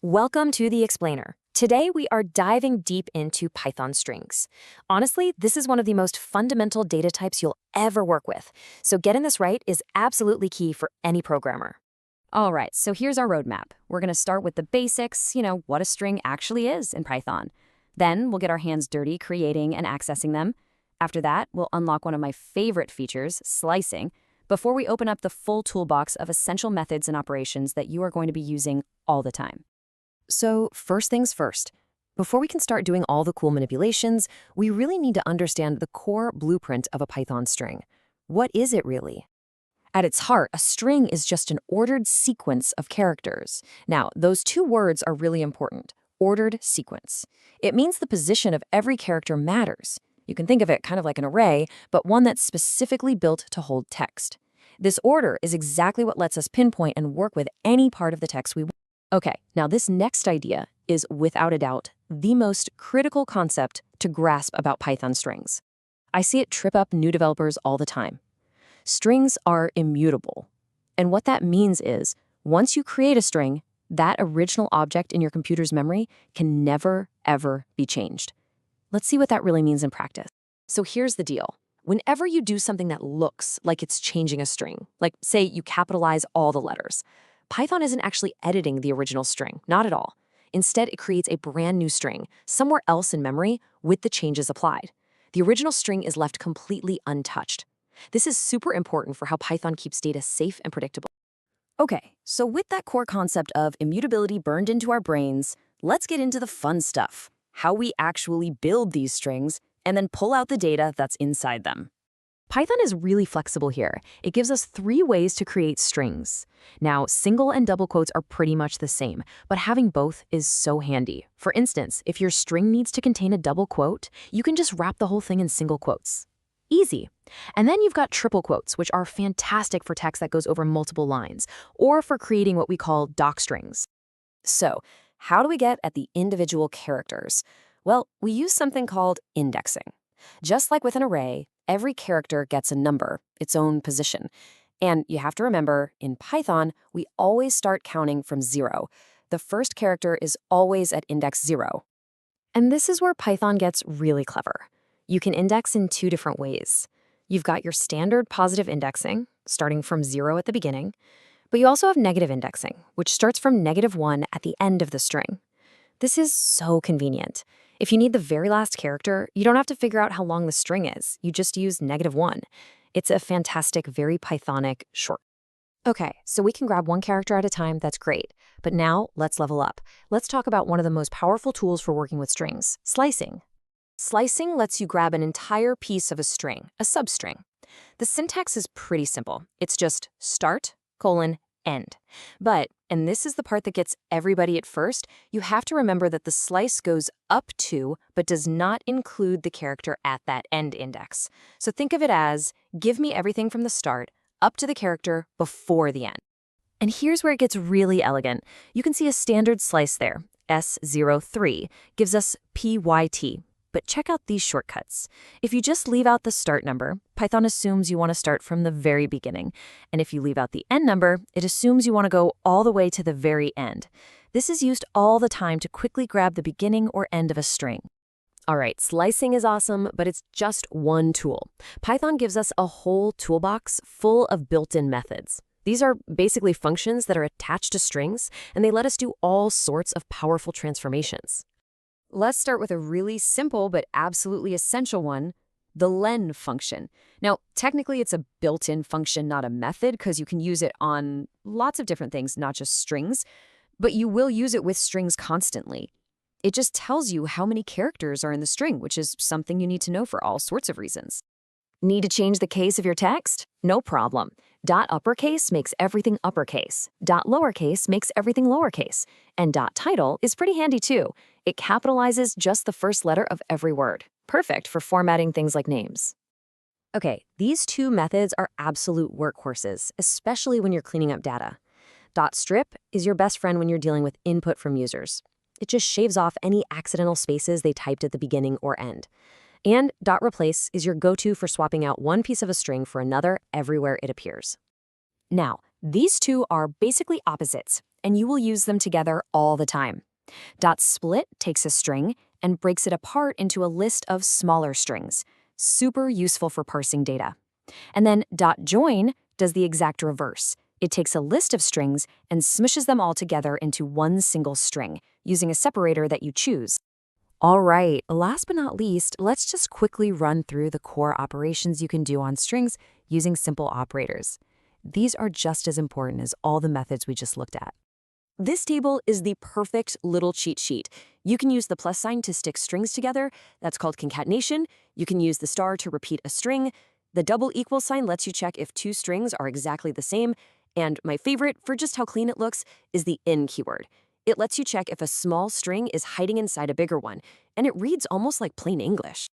Welcome to the Explainer. Today we are diving deep into Python strings. Honestly, this is one of the most fundamental data types you'll ever work with, so getting this right is absolutely key for any programmer. All right, so here's our roadmap. We're going to start with the basics, what a string actually is in Python. Then we'll get our hands dirty creating and accessing them. After that, we'll unlock one of my favorite features, slicing, before we open up the full toolbox of essential methods and operations that you are going to be using all the time. So, first things first. Before we can start doing all the cool manipulations, we really need to understand the core blueprint of a Python string. What is it really? At its heart, a string is just an ordered sequence of characters. Now, those two words are really important. Ordered sequence. It means the position of every character matters. You can think of it kind of like an array, but one that's specifically built to hold text. This order is exactly what lets us pinpoint and work with any part of the text we want. Okay, now this next idea is, without a doubt, the most critical concept to grasp about Python strings. I see it trip up new developers all the time. Strings are immutable. And what that means is, once you create a string, that original object in your computer's memory can never, ever be changed. Let's see what that really means in practice. So here's the deal. Whenever you do something that looks like it's changing a string, like say you capitalize all the letters, Python isn't actually editing the original string, not at all. Instead, it creates a brand new string, somewhere else in memory, with the changes applied. The original string is left completely untouched. This is super important for how Python keeps data safe and predictable. Okay, so with that core concept of immutability burned into our brains, let's get into the fun stuff. How we actually build these strings and then pull out the data that's inside them. Python is really flexible here. It gives us 3 ways to create strings. Now, single and double quotes are pretty much the same, but having both is so handy. For instance, if your string needs to contain a double quote, you can just wrap the whole thing in single quotes. Easy. And then you've got triple quotes, which are fantastic for text that goes over multiple lines, or for creating what we call docstrings. So, how do we get at the individual characters? Well, we use something called indexing. Just like with an array, every character gets a number, its own position. And you have to remember, in Python, we always start counting from 0. The first character is always at index 0. And this is where Python gets really clever. You can index in 2 different ways. You've got your standard positive indexing, starting from 0 at the beginning, but you also have negative indexing, which starts from -1 at the end of the string. This is so convenient. If you need the very last character, you don't have to figure out how long the string is. You just use -1. It's a fantastic, very Pythonic short. Okay, so we can grab one character at a time, that's great. But now, let's level up. Let's talk about one of the most powerful tools for working with strings, slicing. Slicing lets you grab an entire piece of a string, a substring. The syntax is pretty simple. It's just start, end. But, and this is the part that gets everybody at first, you have to remember that the slice goes up to, but does not include the character at that end index. So think of it as, give me everything from the start, up to the character before the end. And here's where it gets really elegant. You can see a standard slice there, S03, gives us PYT. But check out these shortcuts. If you just leave out the start number, Python assumes you want to start from the very beginning. And if you leave out the end number, it assumes you want to go all the way to the very end. This is used all the time to quickly grab the beginning or end of a string. All right, slicing is awesome, but it's just one tool. Python gives us a whole toolbox full of built-in methods. These are basically functions that are attached to strings, and they let us do all sorts of powerful transformations. Let's start with a really simple but absolutely essential one, the len function. Now, technically it's a built-in function, not a method, because you can use it on lots of different things, not just strings, but you will use it with strings constantly. It just tells you how many characters are in the string, which is something you need to know for all sorts of reasons. Need to change the case of your text? No problem. Dot uppercase makes everything uppercase. Dot lowercase makes everything lowercase. And dot title is pretty handy too. It capitalizes just the first letter of every word. Perfect for formatting things like names. Okay, these 2 methods are absolute workhorses, especially when you're cleaning up data. Dot strip is your best friend when you're dealing with input from users. It just shaves off any accidental spaces they typed at the beginning or end. And dot replace is your go-to for swapping out one piece of a string for another everywhere it appears. Now, these two are basically opposites. and you will use them together all the time. Split takes a string and breaks it apart into a list of smaller strings, super useful for parsing data. And then join does the exact reverse. It takes a list of strings and smushes them all together into one single string, using a separator that you choose. All right, last but not least, let's just quickly run through the core operations you can do on strings using simple operators. These are just as important as all the methods we just looked at. This table is the perfect little cheat sheet. You can use the plus sign to stick strings together. That's called concatenation. You can use the star to repeat a string. The double equal sign lets you check if two strings are exactly the same. And my favorite, for just how clean it looks, is the in keyword. It lets you check if a small string is hiding inside a bigger one, and it reads almost like plain English.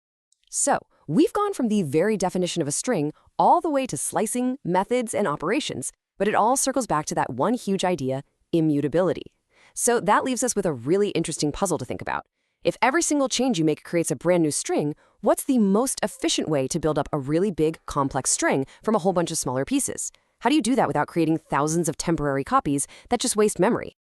So, we've gone from the very definition of a string all the way to slicing, methods, and operations, but it all circles back to that one huge idea: immutability. So that leaves us with a really interesting puzzle to think about. If every single change you make creates a brand new string, what's the most efficient way to build up a really big, complex string from a whole bunch of smaller pieces? How do you do that without creating thousands of temporary copies that just waste memory?